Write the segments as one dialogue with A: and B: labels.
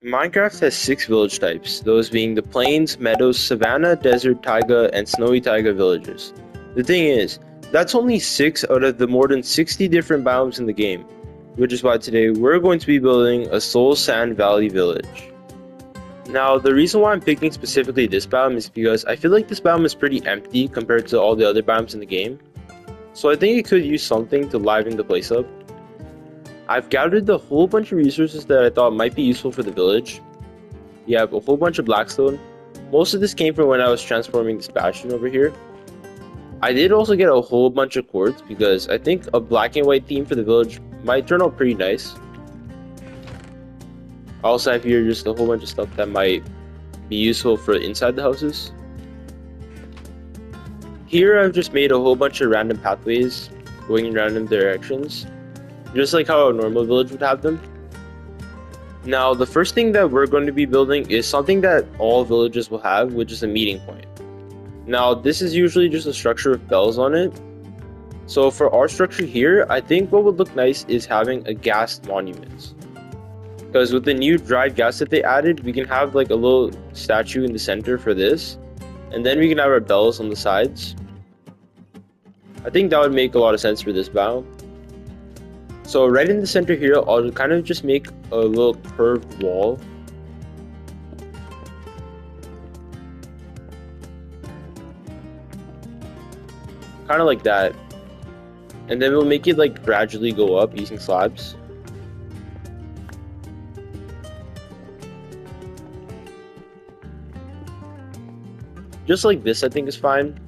A: Minecraft has 6 village types, those being the plains, meadows, savanna, desert, taiga, and snowy taiga villages. The thing is, that's only 6 out of the more than 60 different biomes in the game, which is why today we're going to be building a Soul Sand Valley village. Now, the reason why I'm picking specifically this biome is because I feel like this biome is pretty empty compared to all the other biomes in the game, so I think it could use something to liven the place up. I've gathered a whole bunch of resources that I thought might be useful for the village. You have a whole bunch of blackstone. Most of this came from when I was transforming this bastion over here. I did also get a whole bunch of quartz because I think a black and white theme for the village might turn out pretty nice. I also have here just a whole bunch of stuff that might be useful for inside the houses. Here I've just made a whole bunch of random pathways going in random directions, just like how a normal village would have them. Now, the first thing that we're going to be building is something that all villages will have, which is a meeting point. Now, this is usually just a structure with bells on it. So for our structure here, I think what would look nice is having a gas monument. Because with the new dried gas that they added, we can have like a little statue in the center for this. And then we can have our bells on the sides. I think that would make a lot of sense for this biome. So right in the center here, I'll kind of just make a little curved wall. Kind of like that. And then we'll make it like gradually go up using slabs. Just like this, I think is fine.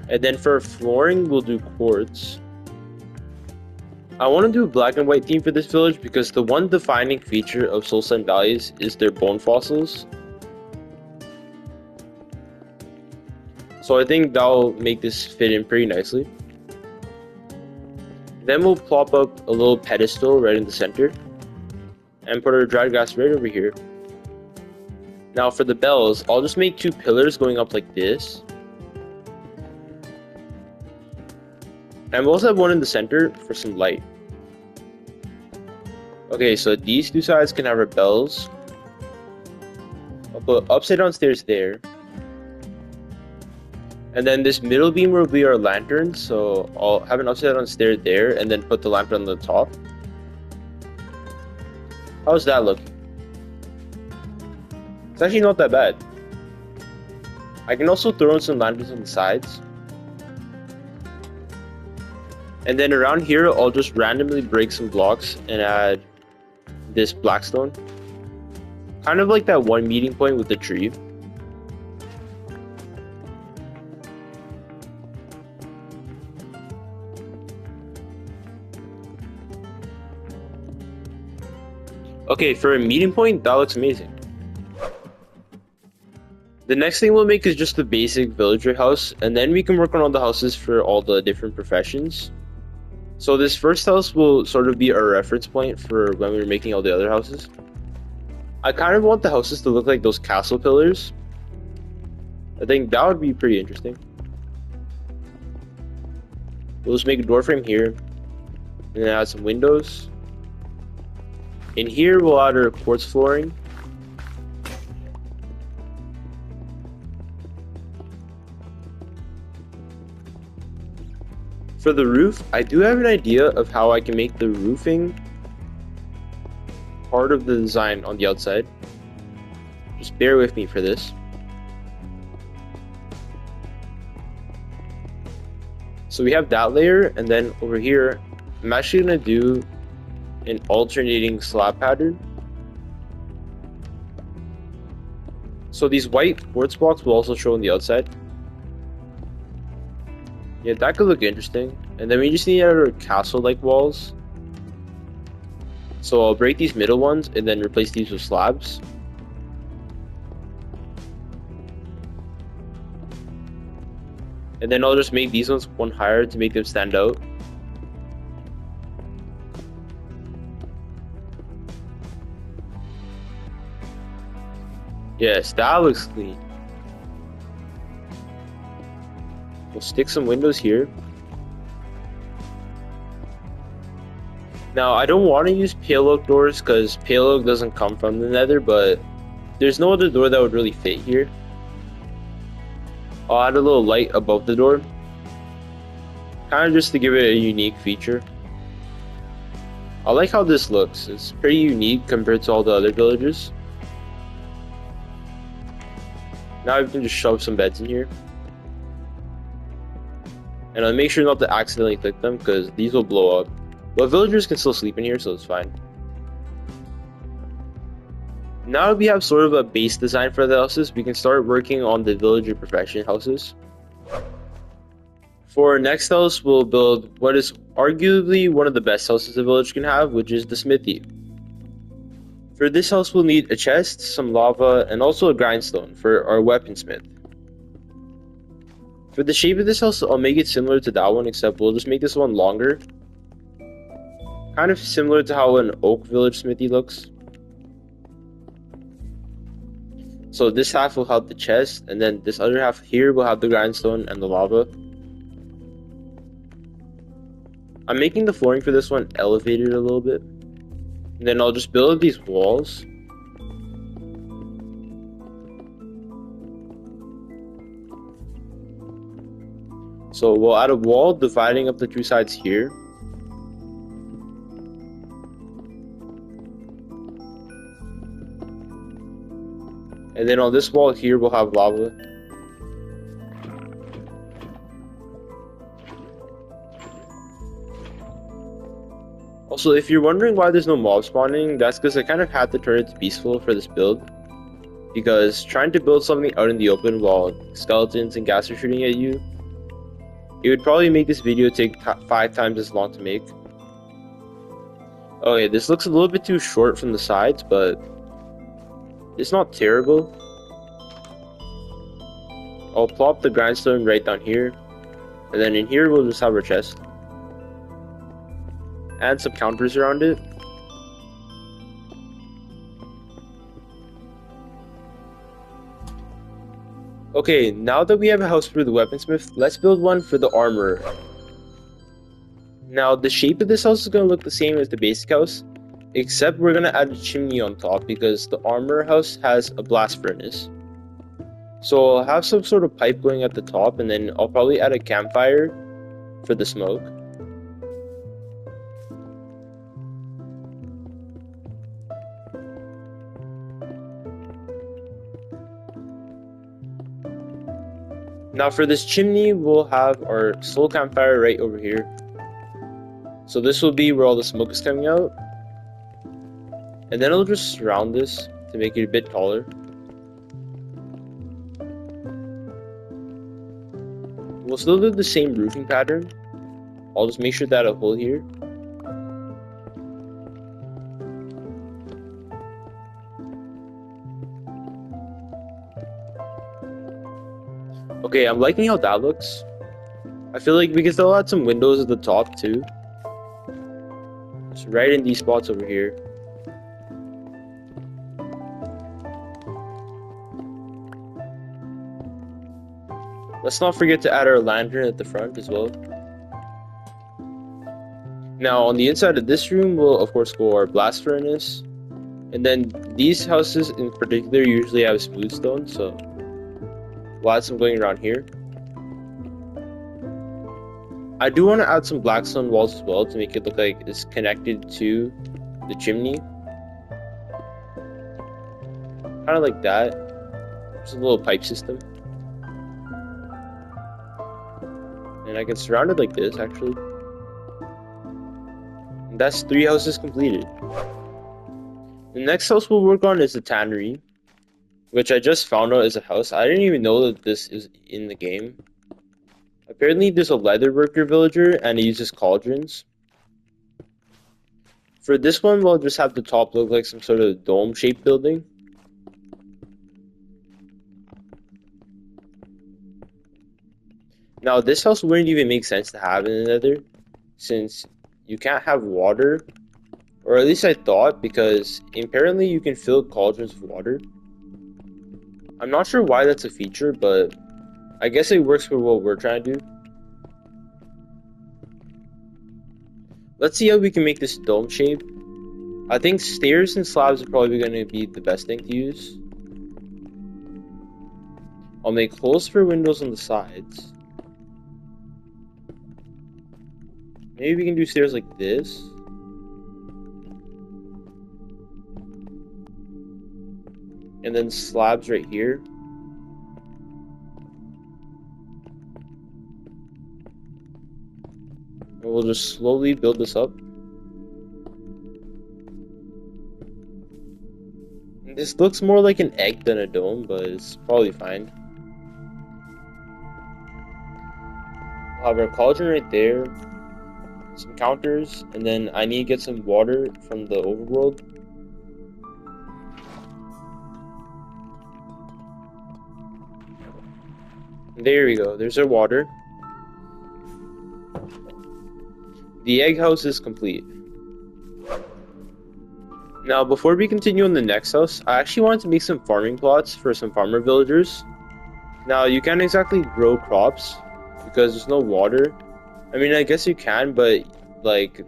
A: And then for flooring, we'll do quartz. I want to do a black and white theme for this village because the one defining feature of Soul Sand Valleys is their bone fossils. So I think that'll make this fit in pretty nicely. Then we'll plop up a little pedestal right in the center and put our dried grass right over here. Now for the bells, I'll just make 2 pillars going up like this. And we'll also have one in the center for some light. Okay, so these 2 sides can have our bells. I'll put upside down stairs there. And then this middle beam will be our lantern, so I'll have an upside down stair there and then put the lantern on the top. How's that looking? It's actually not that bad. I can also throw in some lanterns on the sides. And then around here, I'll just randomly break some blocks and add this blackstone. Kind of like that one meeting point with the tree. Okay, for a meeting point, that looks amazing. The next thing we'll make is just the basic villager house, and then we can work on all the houses for all the different professions. So this first house will sort of be our reference point for when we're making all the other houses. I kind of want the houses to look like those castle pillars. I think that would be pretty interesting. We'll just make a door frame here, and then add some windows. In here, we'll add our quartz flooring. For the roof, I do have an idea of how I can make the roofing part of the design on the outside. Just bear with me for this. So we have that layer, and then over here, I'm actually going to do an alternating slab pattern. So these white quartz blocks will also show on the outside. Yeah, that could look interesting. And then we just need our castle-like walls. So I'll break these middle ones and then replace these with slabs. And then I'll just make these ones one higher to make them stand out. Yes, that looks clean. We'll stick some windows here. Now, I don't want to use pale oak doors because pale oak doesn't come from the nether, but there's no other door that would really fit here. I'll add a little light above the door, kind of just to give it a unique feature. I like how this looks. It's pretty unique compared to all the other villages. Now we can just shove some beds in here. And I'll make sure not to accidentally click them because these will blow up. But villagers can still sleep in here, so it's fine. Now that we have sort of a base design for the houses, we can start working on the villager profession houses. For our next house, we'll build what is arguably one of the best houses a village can have, which is the smithy. For this house, we'll need a chest, some lava, and also a grindstone for our weaponsmith. For the shape of this house, I'll make it similar to that one, except we'll just make this one longer. Kind of similar to how an oak village smithy looks. So this half will have the chest, and then this other half here will have the grindstone and the lava. I'm making the flooring for this one elevated a little bit. And then I'll just build these walls. So we'll add a wall dividing up the two sides here. And then on this wall here, we'll have lava. Also, if you're wondering why there's no mob spawning, that's because I kind of had to turn it to peaceful for this build. Because trying to build something out in the open while skeletons and ghast are shooting at you, it would probably make this video take 5 times as long to make. Okay, this looks a little bit too short from the sides, but it's not terrible. I'll plop the grindstone right down here, and then in here we'll just have our chest. Add some counters around it. Okay, now that we have a house for the weaponsmith, let's build one for the armorer. Now, the shape of this house is going to look the same as the basic house, except we're going to add a chimney on top because the armorer house has a blast furnace. So I'll have some sort of pipe going at the top, and then I'll probably add a campfire for the smoke. Now for this chimney, we'll have our soul campfire right over here. So this will be where all the smoke is coming out. And then I'll just surround this to make it a bit taller. We'll still do the same roofing pattern. I'll just make sure that I have a hole here. Okay, I'm liking how that looks. I feel like we can still add some windows at the top too. Just right in these spots over here. Let's not forget to add our lantern at the front as well. Now on the inside of this room, we'll of course go our blast furnace. And then these houses in particular usually have smooth stone, so we'll add some going around here. I do want to add some blackstone walls as well to make it look like it's connected to the chimney. Kind of like that. Just a little pipe system. And I can surround it like this actually. And that's 3 houses completed. The next house we'll work on is the tannery, which I just found out is a house. I didn't even know that this is in the game. Apparently there's a leather worker villager and it uses cauldrons. For this one, we'll just have the top look like some sort of dome-shaped building. Now this house wouldn't even make sense to have in the nether, since you can't have water. Or at least I thought, because apparently you can fill cauldrons with water. I'm not sure why that's a feature, but I guess it works for what we're trying to do. Let's see how we can make this dome shape. I think stairs and slabs are probably going to be the best thing to use. I'll make holes for windows on the sides. Maybe we can do stairs like this. And then slabs right here. And we'll just slowly build this up. And this looks more like an egg than a dome, but it's probably fine. We'll have our cauldron right there. Some counters, and then I need to get some water from the overworld. There we go, there's our water. The egg house is complete. Now, before we continue on the next house, I actually wanted to make some farming plots for some farmer villagers. Now, you can't exactly grow crops because there's no water. I mean, I guess you can, but like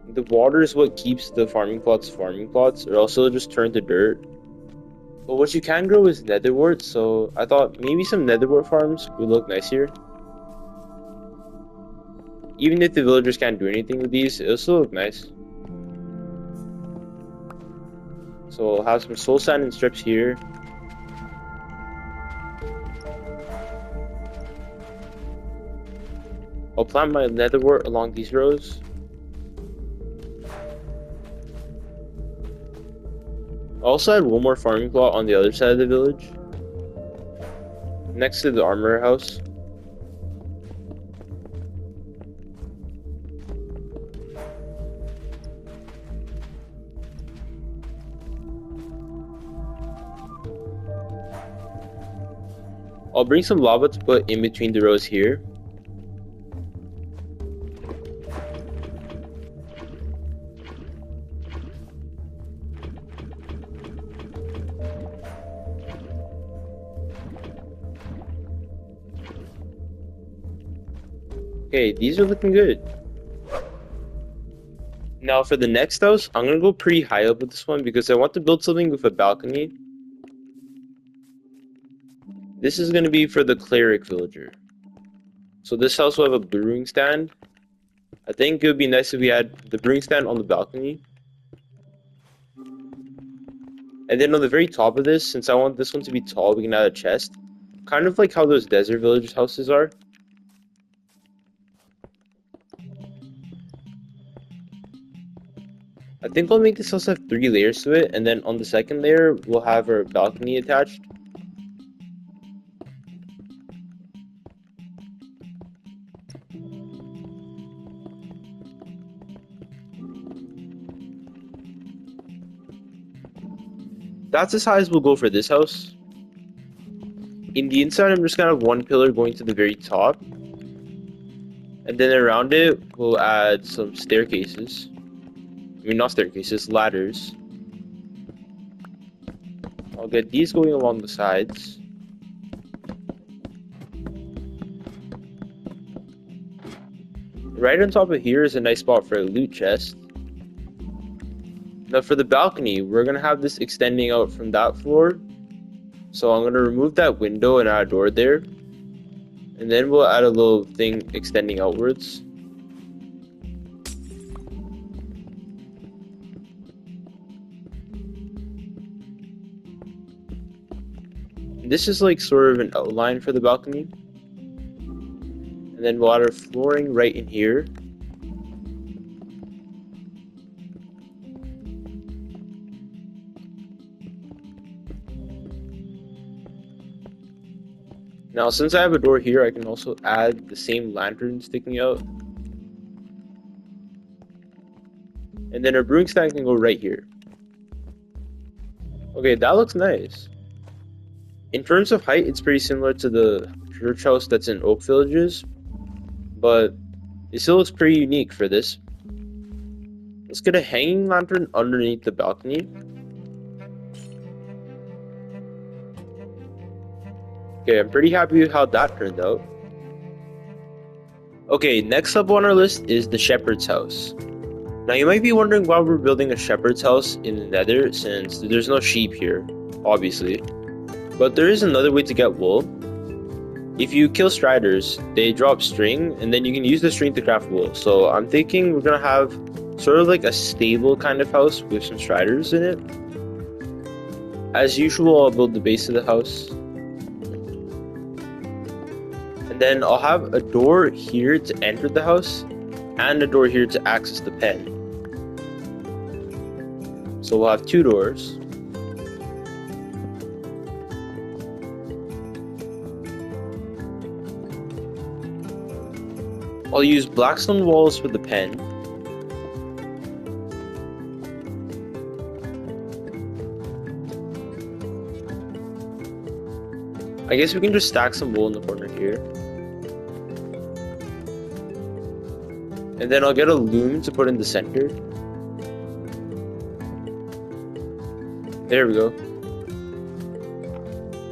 A: the water is what keeps the farming plots, or else it'll just turn to dirt. But what you can grow is netherwort, so I thought maybe some netherwort farms would look nice here. Even if the villagers can't do anything with these, it'll still look nice. So I'll have some soul sand and strips here. I'll plant my netherwort along these rows. I also had one more farming plot on the other side of the village, next to the armor house. I'll bring some lava to put in between the rows here. Okay, these are looking good. Now for the next house, I'm gonna go pretty high up with this one because I want to build something with a balcony. This is gonna be for the cleric villager. So this house will have a brewing stand. I think it would be nice if we had the brewing stand on the balcony. And then on the very top of this, since I want this one to be tall, we can add a chest. Kind of like how those desert village houses are. I think I'll make this house have 3 layers to it, and then on the second layer, we'll have our balcony attached. That's the size we'll go for this house. In the inside, I'm just gonna have one pillar going to the very top. And then around it, we'll add some staircases. I mean, not staircases, ladders. I'll get these going along the sides. Right on top of here is a nice spot for a loot chest. Now for the balcony, we're going to have this extending out from that floor. So I'm going to remove that window and add a door there. And then we'll add a little thing extending outwards. This is like sort of an outline for the balcony. And then we'll add our flooring right in here. Now since I have a door here, I can also add the same lantern sticking out. And then our brewing stand can go right here. Okay, that looks nice. In terms of height, it's pretty similar to the church house that's in Oak Villages, but it still looks pretty unique for this. Let's get a hanging lantern underneath the balcony. Okay, I'm pretty happy with how that turned out. Okay, next up on our list is the shepherd's house. Now you might be wondering why we're building a shepherd's house in the nether, since there's no sheep here, obviously. But there is another way to get wool. If you kill striders, they drop string, and then you can use the string to craft wool. So I'm thinking we're gonna have sort of like a stable kind of house with some striders in it. As usual, I'll build the base of the house. And then I'll have a door here to enter the house, and a door here to access the pen. So we'll have 2 doors. I'll use blackstone walls for the pen. I guess we can just stack some wool in the corner here. And then I'll get a loom to put in the center. There we go.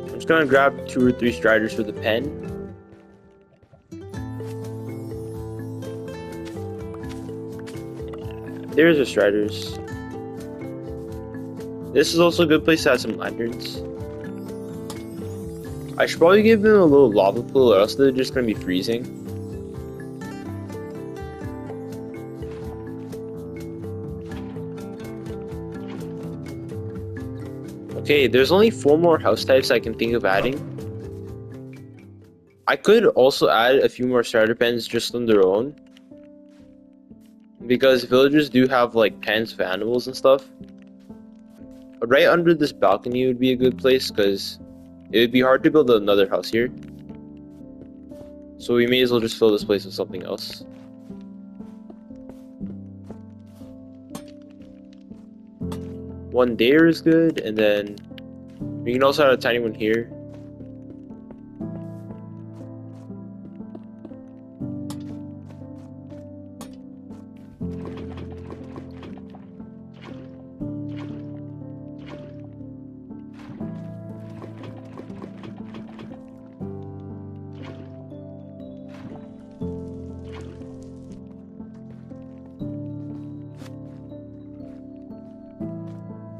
A: I'm just gonna grab 2 or 3 striders for the pen. There's the striders. This is also a good place to have some lanterns. I should probably give them a little lava pool, or else they're just gonna be freezing. Okay, there's only 4 more house types I can think of adding. I could also add a few more starter pens just on their own, because villagers do have like pens for animals and stuff. Right under this balcony would be a good place, because it would be hard to build another house here. So we may as well just fill this place with something else. One there is good, and then we can also add a tiny one here.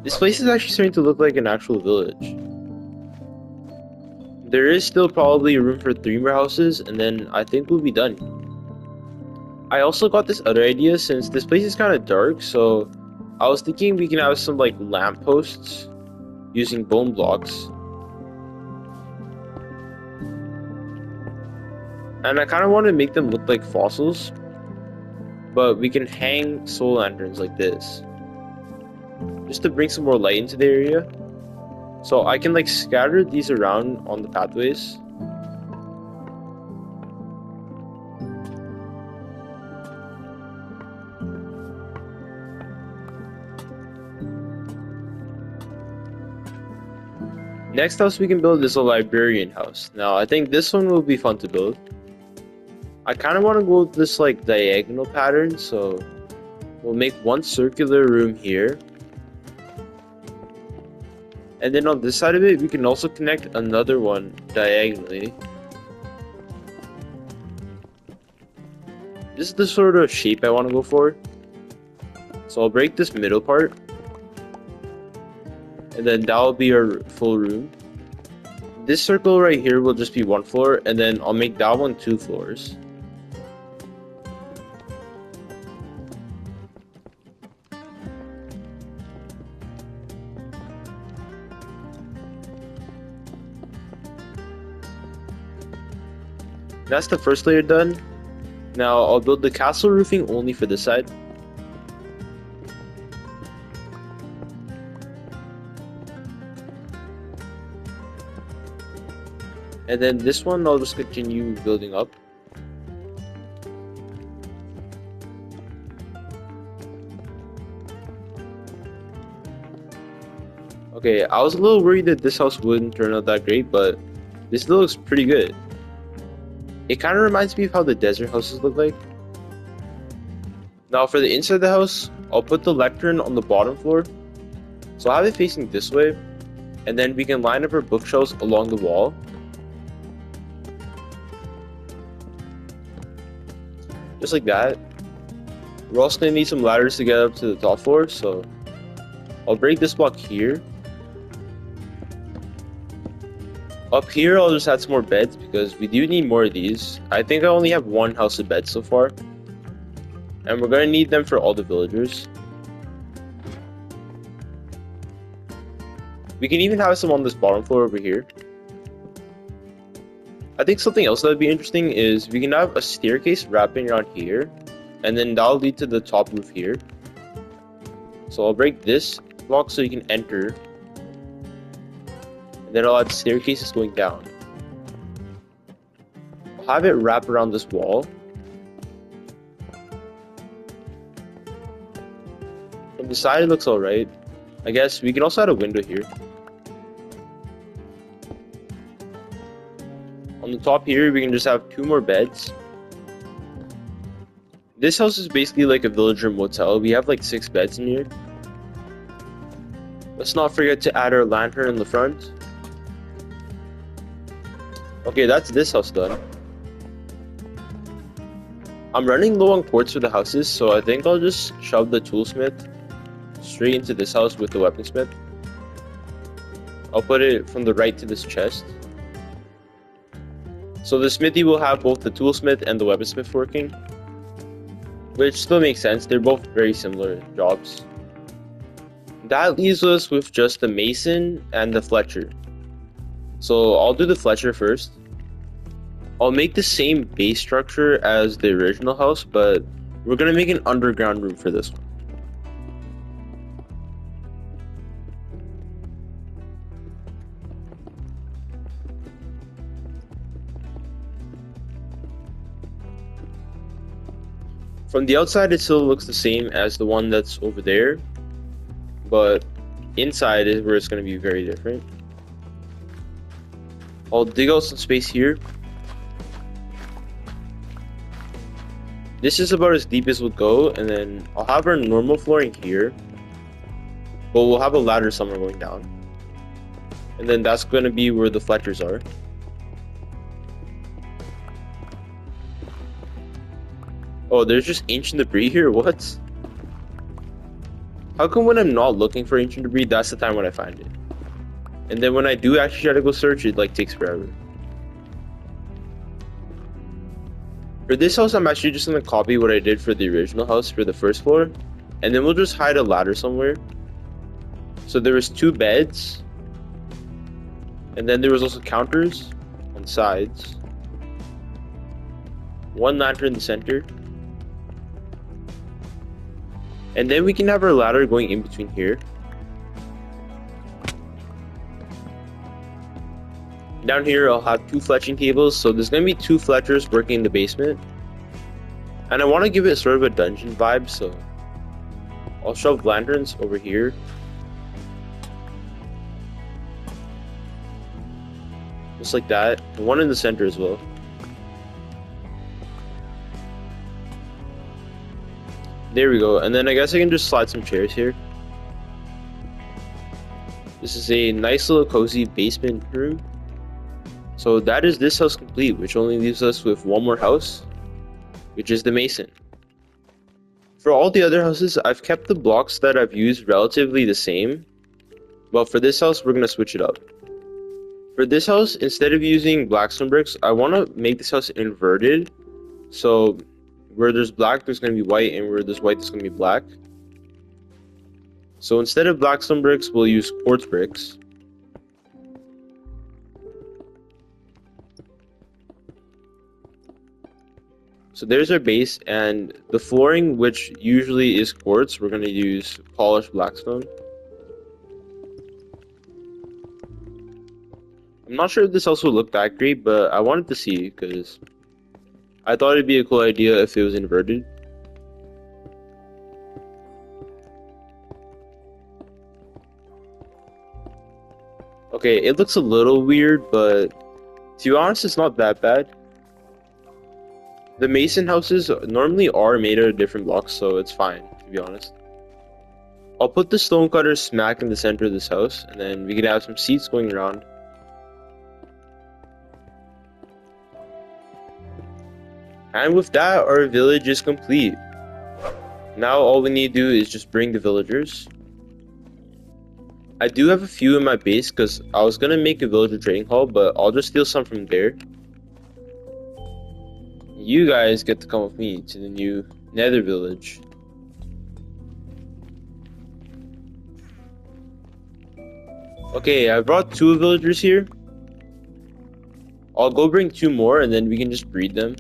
A: This place is actually starting to look like an actual village. There is still probably room for 3 more houses, and then I think we'll be done. I also got this other idea, since this place is kind of dark, so I was thinking we can have some like lampposts using bone blocks. And I kind of want to make them look like fossils, but we can hang soul lanterns like this, just to bring some more light into the area. So I can like scatter these around on the pathways. Next house we can build is a librarian house. Now I think this one will be fun to build. I kind of want to go with this like diagonal pattern, so we'll make one circular room here. And then on this side of it, we can also connect another one diagonally. This is the sort of shape I want to go for. So I'll break this middle part, and then that will be our full room. This circle right here will just be 1 floor, and then I'll make that one 2 floors. That's the first layer done. Now I'll build the castle roofing only for this side. And then this one I'll just continue building up. Okay, I was a little worried that this house wouldn't turn out that great, but this still looks pretty good. It kind of reminds me of how the desert houses look like. Now for the inside of the house, I'll put the lectern on the bottom floor. So I'll have it facing this way, and then we can line up our bookshelves along the wall. Just like that. We're also gonna need some ladders to get up to the top floor, so I'll break this block here. Up here, I'll just add some more beds because we do need more of these. I think I only have one house of beds so far, and we're gonna need them for all the villagers. We can even have some on this bottom floor over here. I think something else that would be interesting is we can have a staircase wrapping around here, and then that'll lead to the top roof here. So I'll break this block so you can enter, and then I'll add staircases going down. I'll have it wrap around this wall. From the side it looks alright. I guess we can also add a window here. On the top here we can just have 2 more beds. This house is basically like a villager motel. We have like 6 beds in here. Let's not forget to add our lantern in the front. Okay, that's this house done. I'm running low on quartz for the houses, so I think I'll just shove the toolsmith straight into this house with the weaponsmith. I'll put it from the right to this chest. So the smithy will have both the toolsmith and the weaponsmith working, which still makes sense. They're both very similar jobs. That leaves us with just the mason and the fletcher. So I'll do the fletcher first. I'll make the same base structure as the original house, but we're gonna make an underground room for this one. From the outside it still looks the same as the one that's over there, but inside is where it's going to be very different. I'll dig out some space here. This is about as deep as we'll go, and then I'll have our normal flooring here, but we'll have a ladder somewhere going down. And then that's going to be where the fletchers are. Oh, there's just ancient debris here? What? How come when I'm not looking for ancient debris, that's the time when I find it? And then when I do actually try to go search, it like takes forever. For this house, I'm actually just gonna copy what I did for the original house for the first floor, and then we'll just hide a ladder somewhere. So there was 2 beds, and then there was also counters on sides, 1 lantern in the center, and then we can have our ladder going in between here. Down here I'll have 2 fletching tables, so there's going to be 2 fletchers working in the basement. And I want to give it sort of a dungeon vibe, so I'll shove lanterns over here. Just like that, and 1 in the center as well. There we go, and then I guess I can just slide some chairs here. This is a nice little cozy basement room. So that is this house complete, which only leaves us with 1 more house, which is the mason. For all the other houses, I've kept the blocks that I've used relatively the same, but for this house, we're going to switch it up. For this house, instead of using blackstone bricks, I want to make this house inverted. So where there's black, there's going to be white, and where there's white, there's going to be black. So instead of blackstone bricks, we'll use quartz bricks. So there's our base, and the flooring, which usually is quartz, we're going to use polished blackstone. I'm not sure if this house will look that great, but I wanted to see because I thought it'd be a cool idea if it was inverted. Okay, it looks a little weird, but to be honest, it's not that bad. The mason houses normally are made out of different blocks, so it's fine, to be honest. I'll put the stonecutter smack in the center of this house, and then we can have some seats going around. And with that, our village is complete. Now all we need to do is just bring the villagers. I do have a few in my base because I was gonna make a villager trading hall, but I'll just steal some from there. You guys get to come with me to the new nether village. Okay, I brought 2 villagers here. I'll go bring 2 more and then we can just breed them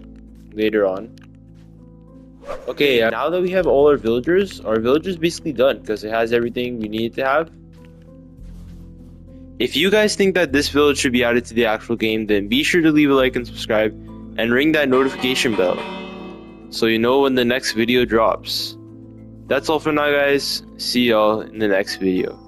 A: later on. Okay, now that we have all our villagers is basically done because it has everything we need to have. If you guys think that this village should be added to the actual game, then be sure to leave a like and subscribe and ring that notification bell so you know when the next video drops. That's all for now, guys. See y'all in the next video.